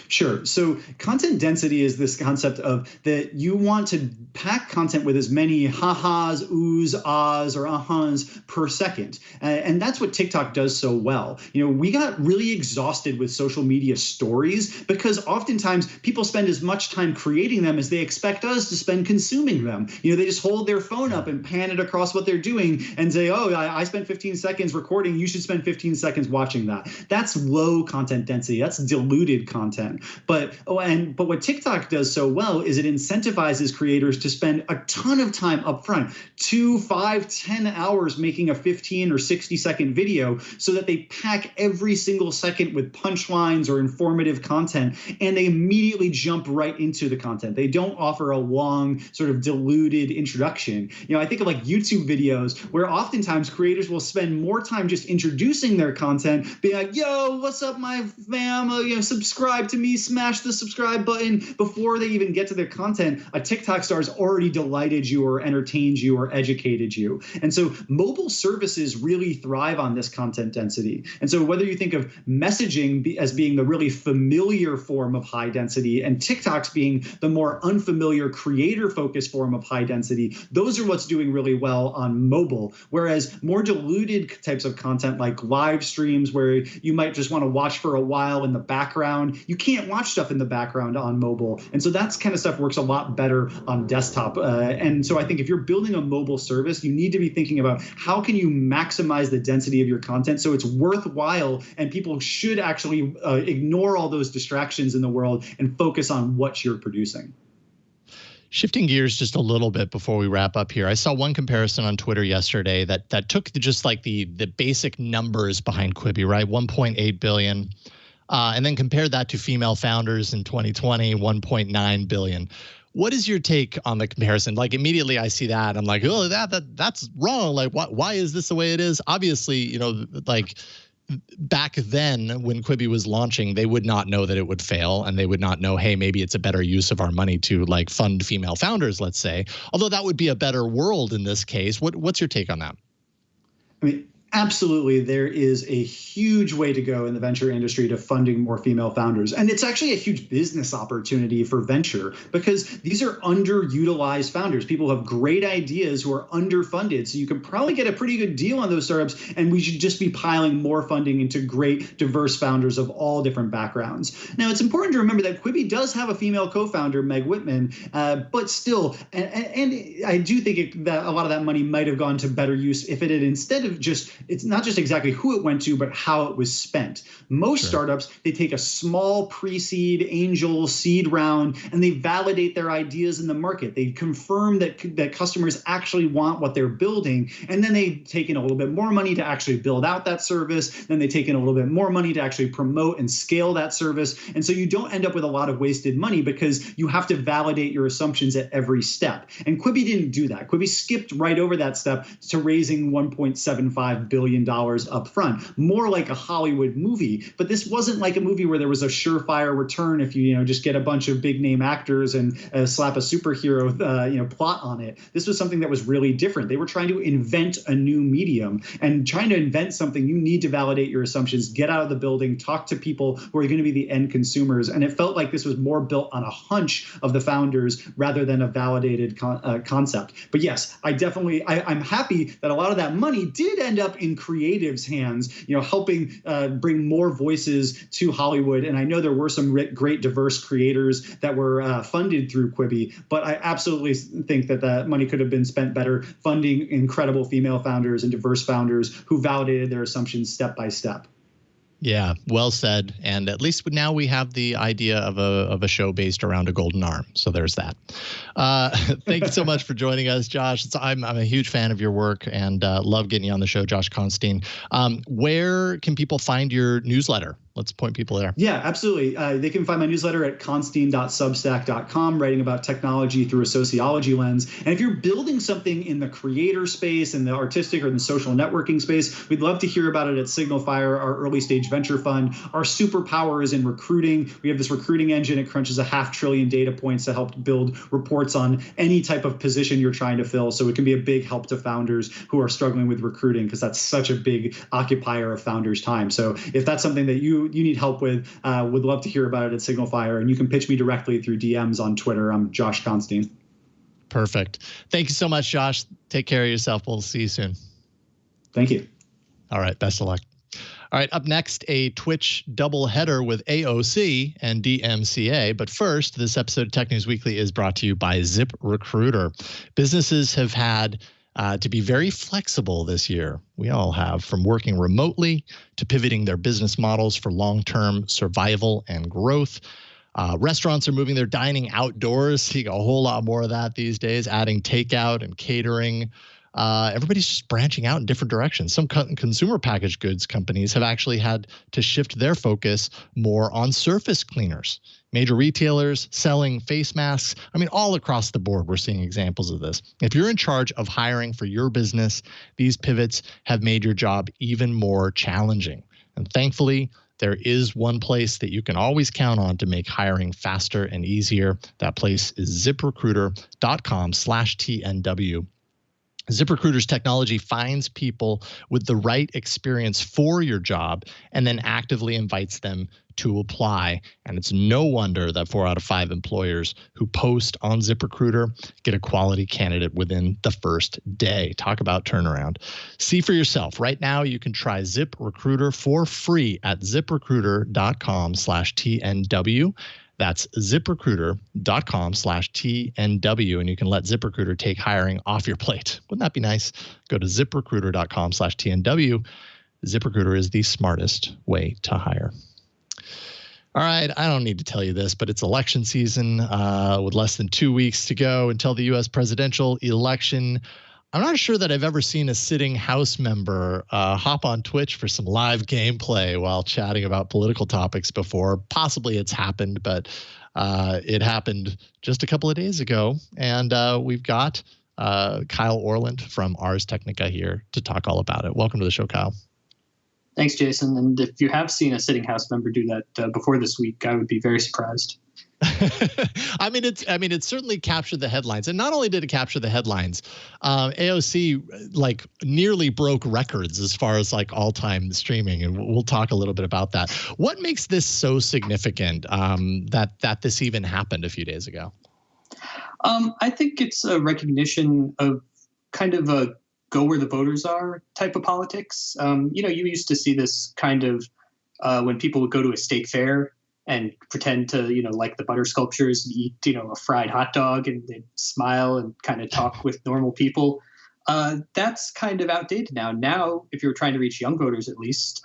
Sure. So content density is this concept of that you want to pack content with as many ha-has, oohs, ahs, or ahas per second. And that's what TikTok does so well. We got really exhausted with social media stories because oftentimes people spend as much time creating them as they expect us to spend consuming them. They just hold their phone up and pan it across what they're doing and say, oh, I spent 15 seconds recording. You should spend 15 seconds watching that. That's low content density. That's diluted content. content. But what TikTok does so well is it incentivizes creators to spend a ton of time upfront, 2, 5, 10 hours making a 15 or 60-second video so that they pack every single second with punchlines or informative content, and they immediately jump right into the content. They don't offer a long sort of diluted introduction. I think of like YouTube videos where oftentimes creators will spend more time just introducing their content, being like, yo, what's up, my fam? Subscribe to me, smash the subscribe button. Before they even get to their content, a TikTok star's already delighted you or entertained you or educated you. And so mobile services really thrive on this content density. And so whether you think of messaging as being the really familiar form of high density and TikToks being the more unfamiliar creator-focused form of high density, those are what's doing really well on mobile. Whereas more diluted types of content like live streams where you might just want to watch for a while in the background, you can't watch stuff in the background on mobile. And so that kind of stuff works a lot better on desktop. And so I think if you're building a mobile service, you need to be thinking about how can you maximize the density of your content so it's worthwhile and people should actually ignore all those distractions in the world and focus on what you're producing. Shifting gears just a little bit before we wrap up here, I saw one comparison on Twitter yesterday that took just like the basic numbers behind Quibi, right? 1.8 billion, and then compared that to female founders in 2020, 1.9 billion. What is your take on the comparison? Like immediately I see that, I'm like, oh, that's wrong. Like, why is this the way it is? Obviously, like back then when Quibi was launching, they would not know that it would fail, and they would not know, hey, maybe it's a better use of our money to like fund female founders, let's say. Although that would be a better world in this case. What's your take on that? I mean, absolutely, there is a huge way to go in the venture industry to funding more female founders. And it's actually a huge business opportunity for venture because these are underutilized founders. People have great ideas who are underfunded. So you can probably get a pretty good deal on those startups. And we should just be piling more funding into great, diverse founders of all different backgrounds. Now, it's important to remember that Quibi does have a female co-founder, Meg Whitman, but still, and I do think that a lot of that money might have gone to better use if it had instead of just, it's not just exactly who it went to, but how it was spent. Most startups, they take a small pre-seed, angel, seed round, and they validate their ideas in the market. They confirm that customers actually want what they're building, and then they take in a little bit more money to actually build out that service. Then they take in a little bit more money to actually promote and scale that service. And so you don't end up with a lot of wasted money because you have to validate your assumptions at every step. And Quibi didn't do that. Quibi skipped right over that step to raising $1.75 billion up front, more like a Hollywood movie. But this wasn't like a movie where there was a surefire return if you just get a bunch of big name actors and slap a superhero plot on it. This was something that was really different. They were trying to invent a new medium, and trying to invent something, you need to validate your assumptions, get out of the building, talk to people who are going to be the end consumers. And it felt like this was more built on a hunch of the founders rather than a validated concept. But yes, I'm happy that a lot of that money did end up in creatives' hands, helping bring more voices to Hollywood. And I know there were some great diverse creators that were funded through Quibi, but I absolutely think that that money could have been spent better funding incredible female founders and diverse founders who validated their assumptions step by step. Yeah, well said. And at least now we have the idea of a show based around a golden arm. So there's that. Thank you so much for joining us, Josh. I'm a huge fan of your work and love getting you on the show, Josh Constine. Where can people find your newsletter? Let's point people there. Yeah, absolutely. They can find my newsletter at constine.substack.com, writing about technology through a sociology lens. And if you're building something in the creator space, in the artistic or the social networking space, we'd love to hear about it at SignalFire, our early stage venture fund. Our superpower is in recruiting. We have this recruiting engine. It crunches 500 billion data points to help build reports on any type of position you're trying to fill. So it can be a big help to founders who are struggling with recruiting, because that's such a big occupier of founders' time. So if that's something that you need help with, would love to hear about it at SignalFire. And you can pitch me directly through DMs on Twitter. I'm Josh Constine. Perfect. Thank you so much, Josh. Take care of yourself. We'll see you soon. Thank you. All right. Best of luck. All right. Up next, a Twitch doubleheader with AOC and DMCA. But first, this episode of Tech News Weekly is brought to you by ZipRecruiter. Businesses have had to be very flexible this year. We all have, from working remotely to pivoting their business models for long-term survival and growth. Restaurants are moving their dining outdoors. Seeing a whole lot more of that these days, adding takeout and catering. Everybody's just branching out in different directions. Some consumer packaged goods companies have actually had to shift their focus more on surface cleaners. Major retailers selling face masks. I mean, all across the board, we're seeing examples of this. If you're in charge of hiring for your business, these pivots have made your job even more challenging. And thankfully, there is one place that you can always count on to make hiring faster and easier. That place is ZipRecruiter.com/TNW. ZipRecruiter's technology finds people with the right experience for your job and then actively invites them to apply. And it's no wonder that 4 out of 5 employers who post on ZipRecruiter get a quality candidate within the first day. Talk about turnaround. See for yourself. Right now, you can try ZipRecruiter for free at ZipRecruiter.com/TNW. That's ZipRecruiter.com/TNW, and you can let ZipRecruiter take hiring off your plate. Wouldn't that be nice? Go to ZipRecruiter.com/TNW. ZipRecruiter is the smartest way to hire. All right, I don't need to tell you this, but it's election season with less than 2 weeks to go until the U.S. presidential election. I'm not sure that I've ever seen a sitting House member hop on Twitch for some live gameplay while chatting about political topics before. Possibly it's happened, but it happened just a couple of days ago. And we've got Kyle Orland from Ars Technica here to talk all about it. Welcome to the show, Kyle. Thanks, Jason. And if you have seen a sitting House member do that before this week, I would be very surprised. I mean, it certainly captured the headlines, and not only did it capture the headlines, AOC like nearly broke records as far as like all-time streaming, and we'll talk a little bit about that. What makes this so significant that this even happened a few days ago? I think it's a recognition of kind of a go where the voters are type of politics. You used to see this kind of when people would go to a state fair and pretend to, like the butter sculptures and eat, a fried hot dog, and they'd smile and kind of talk with normal people. That's kind of outdated now. Now, if you're trying to reach young voters, at least,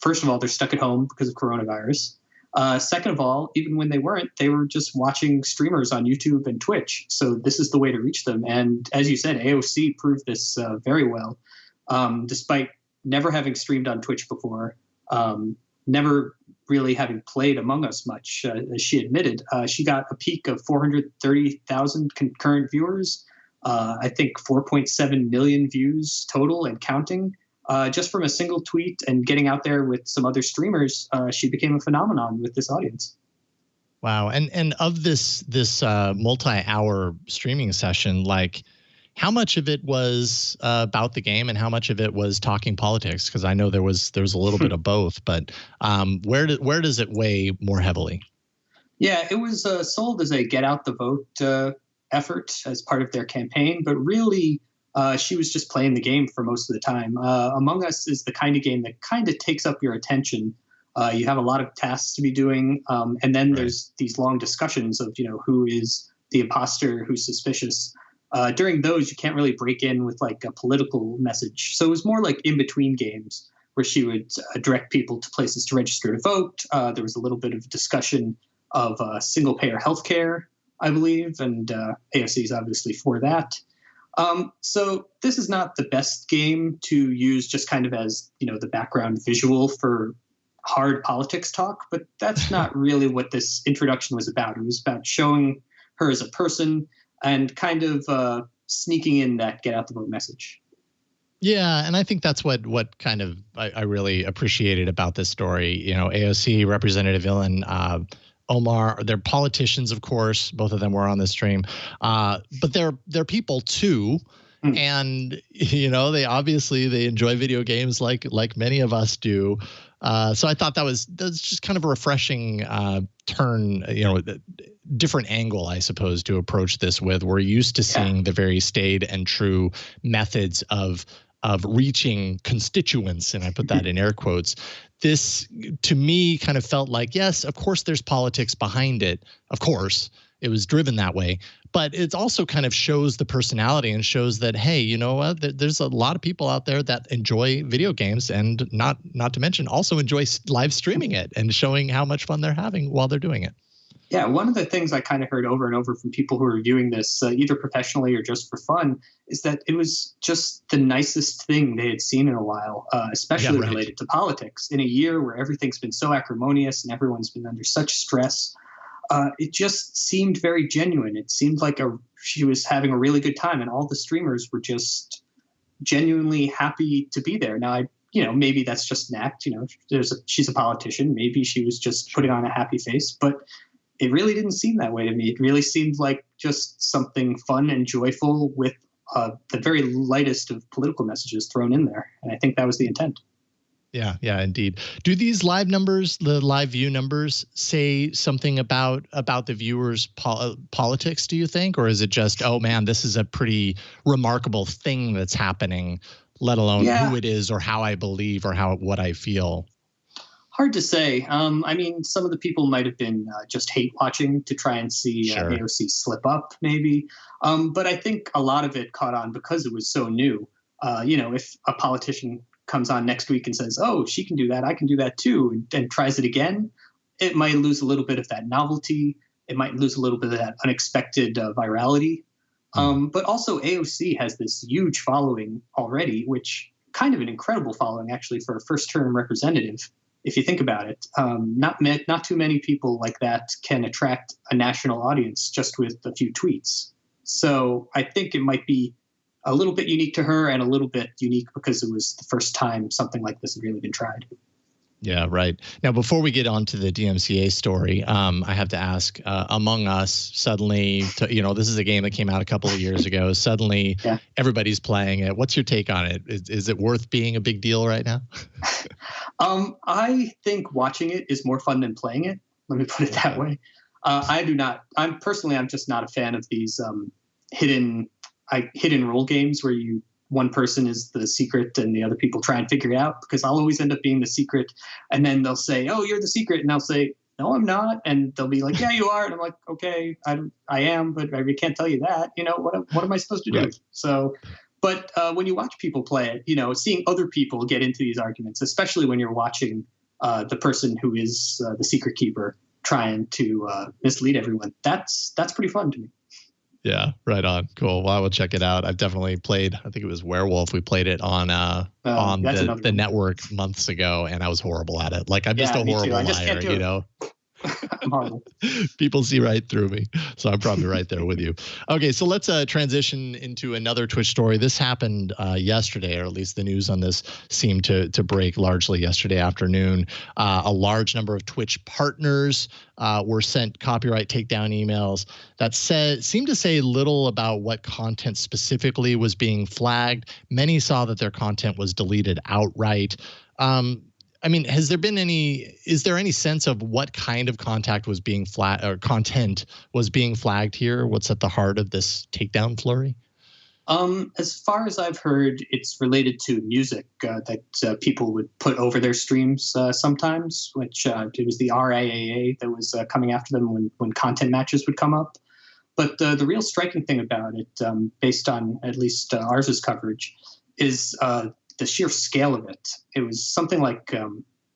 first of all, they're stuck at home because of coronavirus. Second of all, even when they weren't, they were just watching streamers on YouTube and Twitch. So this is the way to reach them. And as you said, AOC proved this very well, despite never having streamed on Twitch before, never really having played Among Us much, as she admitted. She got a peak of 430,000 concurrent viewers, I think 4.7 million views total and counting. Just from a single tweet and getting out there with some other streamers, she became a phenomenon with this audience. Wow. And of this multi-hour streaming session, like, how much of it was about the game and how much of it was talking politics? Because I know there was a little bit of both, but where does it weigh more heavily? Yeah, it was sold as a get out the vote effort as part of their campaign, but really she was just playing the game for most of the time. Among Us is the kind of game that kind of takes up your attention. You have a lot of tasks to be doing, and then there's these long discussions of who is the imposter, who's suspicious. During those, you can't really break in with like a political message. So it was more like in between games where she would direct people to places to register to vote. There was a little bit of discussion of single payer healthcare, I believe, and AOC is obviously for that. So this is not the best game to use just kind of as, the background visual for hard politics talk, but that's not really what this introduction was about. It was about showing her as a person and kind of sneaking in that get out the vote message. Yeah, and I think that's what kind of I really appreciated about this story. AOC, Representative Ilhan Omar, they're politicians, of course. Both of them were on the stream, but they're people too. And they enjoy video games like many of us do. So I thought that's just kind of a refreshing turn, different angle, I suppose, to approach this with. We're used to seeing the very staid and true methods of reaching constituents, and I put that in air quotes. This, to me, kind of felt like, yes, of course, there's politics behind it, of course, driven that way. But it also kind of shows the personality and shows that, hey, you know what? There's a lot of people out there that enjoy video games, and not to mention also enjoy live streaming it and showing how much fun they're having while they're doing it. Yeah, one of the things I kind of heard over and over from people who are viewing this, either professionally or just for fun, is that it was just the nicest thing they had seen in a while, especially related to politics. In a year where everything's been so acrimonious and everyone's been under such stress, it just seemed very genuine. It seemed like she was having a really good time, and all the streamers were just genuinely happy to be there. Now, maybe that's just an act. She's a politician. Maybe she was just putting on a happy face, but it really didn't seem that way to me. It really seemed like just something fun and joyful with the very lightest of political messages thrown in there. And I think that was the intent. Yeah, indeed. Do these live numbers, the live view numbers, say something about the viewers' politics, do you think? Or is it just, oh, man, this is a pretty remarkable thing that's happening, let alone who it is or how I believe or what I feel? Hard to say. Some of the people might have been just hate watching to try and see AOC slip up, maybe. But I think a lot of it caught on because it was so new. If a politician comes on next week and says, oh, she can do that, I can do that too, and tries it again, it might lose a little bit of that novelty. It might lose a little bit of that unexpected virality. But also AOC has this huge following already, which kind of an incredible following, actually, for a first-term representative. If you think about it, not too many people like that can attract a national audience just with a few tweets. So I think it might be a little bit unique to her and a little bit unique because it was the first time something like this had really been tried. Yeah, right. Now, before we get on to the DMCA story, I have to ask, Among Us, suddenly, this is a game that came out a couple of years ago. Suddenly, everybody's playing it. What's your take on it? Is it worth being a big deal right now? I think watching it is more fun than playing it. Let me put it that way. I'm just not a fan of these hidden role games where one person is the secret and the other people try and figure it out, because I'll always end up being the secret. And then they'll say, oh, you're the secret. And I'll say, no, I'm not. And they'll be like, yeah, you are. And I'm like, okay, I am, but I can't tell you that. What am I supposed to do? Right. So, but when you watch people play it, seeing other people get into these arguments, especially when you're watching the person who is the secret keeper trying to mislead everyone, that's pretty fun to me. Yeah, right on. Cool. Well, I will check it out. I've definitely played, I think it was Werewolf. We played it on the network months ago, and I was horrible at it. Like, I'm just a horrible liar, I'm horrible. People see right through me. So I'm probably right there with you. Okay, so let's transition into another Twitch story. This happened yesterday, or at least the news on this seemed to break largely yesterday afternoon. A large number of Twitch partners were sent copyright takedown emails that seemed to say little about what content specifically was being flagged. Many saw that their content was deleted outright. Is there any sense of what kind of content was being flagged here? What's at the heart of this takedown flurry? As far as I've heard, it's related to music that people would put over their streams sometimes, which it was the RIAA that was coming after them when content matches would come up. But the real striking thing about it, based on at least Ars's coverage, is the sheer scale of it. It was something like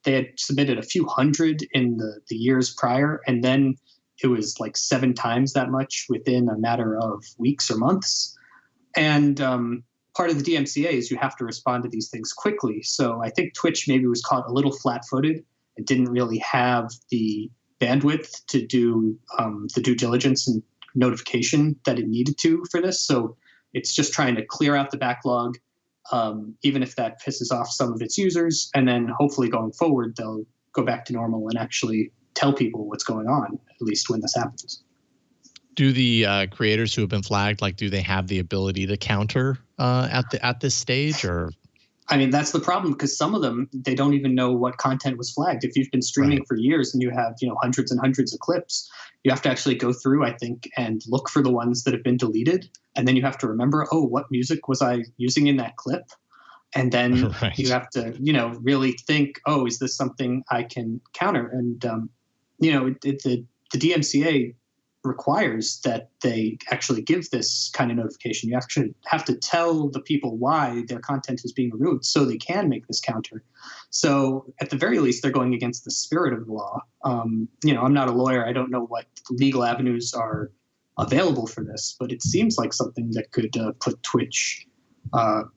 they had submitted a few hundred in the years prior, and then it was like 7 times that much within a matter of weeks or months. And part of the DMCA is you have to respond to these things quickly. So I think Twitch maybe was caught a little flat-footed. It didn't really have the bandwidth to do the due diligence and notification that it needed to for this. So it's just trying to clear out the backlog, even if that pisses off some of its users. And then hopefully going forward, they'll go back to normal and actually tell people what's going on, at least when this happens. Do the creators who have been flagged, do they have the ability to counter at this stage, or? That's the problem, because some of them, they don't even know what content was flagged. If you've been streaming for years and you have, hundreds and hundreds of clips, you have to actually go through, I think, and look for the ones that have been deleted. And then you have to remember, oh, what music was I using in that clip? And then you have to, really think, oh, is this something I can counter? And, the DMCA requires that they actually give this kind of notification. You actually have to tell the people why their content is being removed so they can make this counter. So at the very least, they're going against the spirit of the law. I'm not a lawyer. I don't know what legal avenues are available for this, but it seems like something that could put Twitch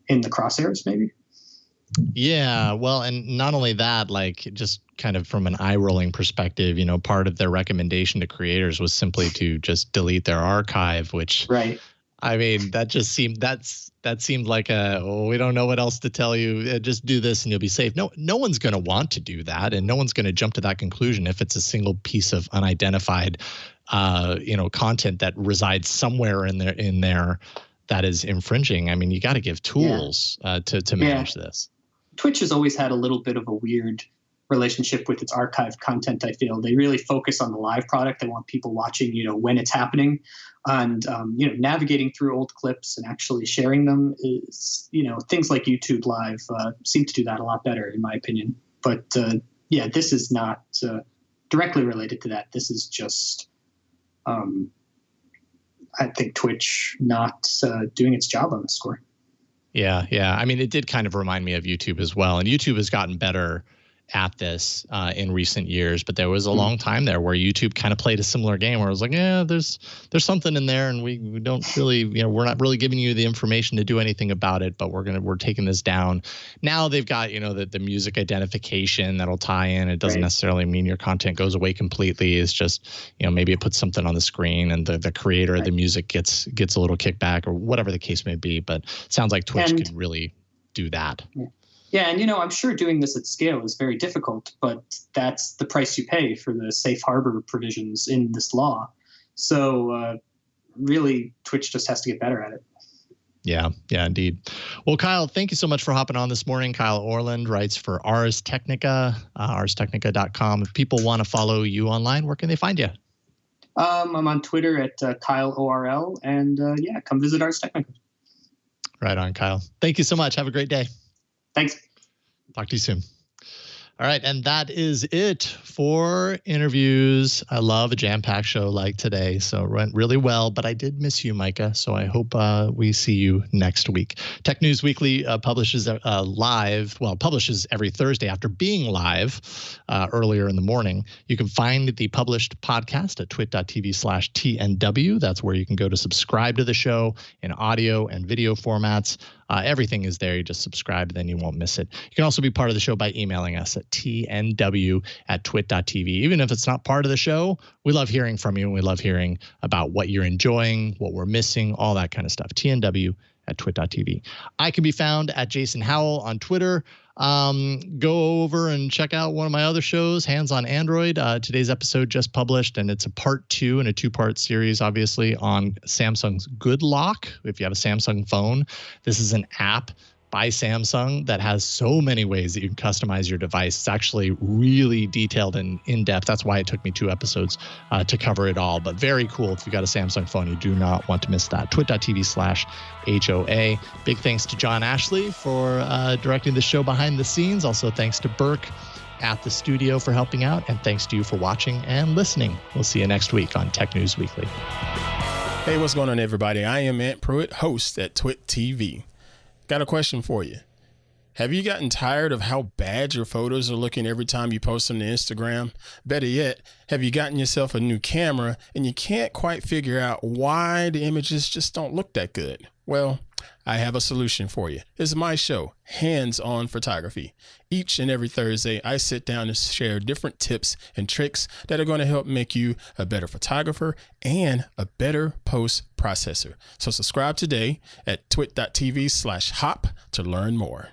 in the crosshairs, maybe. Yeah, well, and not only that, like just kind of from an eye-rolling perspective, part of their recommendation to creators was simply to just delete their archive, which, right. I mean, that seemed like we don't know what else to tell you. Just do this and you'll be safe. No one's going to want to do that, and no one's going to jump to that conclusion if it's a single piece of unidentified, content that resides somewhere in there that is infringing. I mean, you got to give tools to manage this. Twitch has always had a little bit of a weird relationship with its archived content. I feel they really focus on the live product. They want people watching, when it's happening, and navigating through old clips and actually sharing them is, things like YouTube Live seem to do that a lot better, in my opinion. But this is not directly related to that. This is just, I think, Twitch not doing its job on the score. Yeah. I mean, it did kind of remind me of YouTube as well. And YouTube has gotten better at this in recent years, but there was a long time there where YouTube kind of played a similar game where it was like, there's something in there, and we don't really, we're not really giving you the information to do anything about it, but we're taking this down. Now they've got, the music identification that'll tie in. It doesn't necessarily mean your content goes away completely. It's just, maybe it puts something on the screen and the creator of the music gets a little kickback or whatever the case may be. But it sounds like Twitch could really do that. Yeah, and I'm sure doing this at scale is very difficult, but that's the price you pay for the safe harbor provisions in this law. So really, Twitch just has to get better at it. Yeah, indeed. Well, Kyle, thank you so much for hopping on this morning. Kyle Orland writes for Ars Technica, arstechnica.com. If people want to follow you online, where can they find you? I'm on Twitter at Kyle ORL, and come visit Ars Technica. Right on, Kyle. Thank you so much. Have a great day. Thanks. Talk to you soon. All right. And that is it for interviews. I love a jam-packed show like today. So it went really well, but I did miss you, Micah. So I hope we see you next week. Tech News Weekly publishes publishes every Thursday after being live earlier in the morning. You can find the published podcast at twit.tv/TNW. That's where you can go to subscribe to the show in audio and video formats. Everything is there. You just subscribe, then you won't miss it. You can also be part of the show by emailing us at tnw@twit.tv. Even if it's not part of the show, we love hearing from you, and we love hearing about what you're enjoying, what we're missing, all that kind of stuff. tnw@twit.tv. I can be found at Jason Howell on Twitter. Go over and check out one of my other shows, Hands on Android. Today's episode just published, and it's a part 2 in a 2-part series, obviously, on Samsung's Good Lock. If you have a Samsung phone, this is an app by Samsung that has so many ways that you can customize your device. It's actually really detailed and in-depth. That's why it took me 2 episodes to cover it all. But very cool. If you've got a Samsung phone, you do not want to miss that. twit.tv/HOA. Big thanks to John Ashley for directing the show behind the scenes. Also, thanks to Burke at the studio for helping out. And thanks to you for watching and listening. We'll see you next week on Tech News Weekly. Hey, what's going on, everybody? I am Ant Pruitt, host at Twit TV. Got a question for you. Have you gotten tired of how bad your photos are looking every time you post them to Instagram? Better yet, have you gotten yourself a new camera and you can't quite figure out why the images just don't look that good? Well, I have a solution for you. It's my show, Hands on Photography. Each and every Thursday, I sit down and share different tips and tricks that are going to help make you a better photographer and a better post processor. So subscribe today at twit.tv/hop to learn more.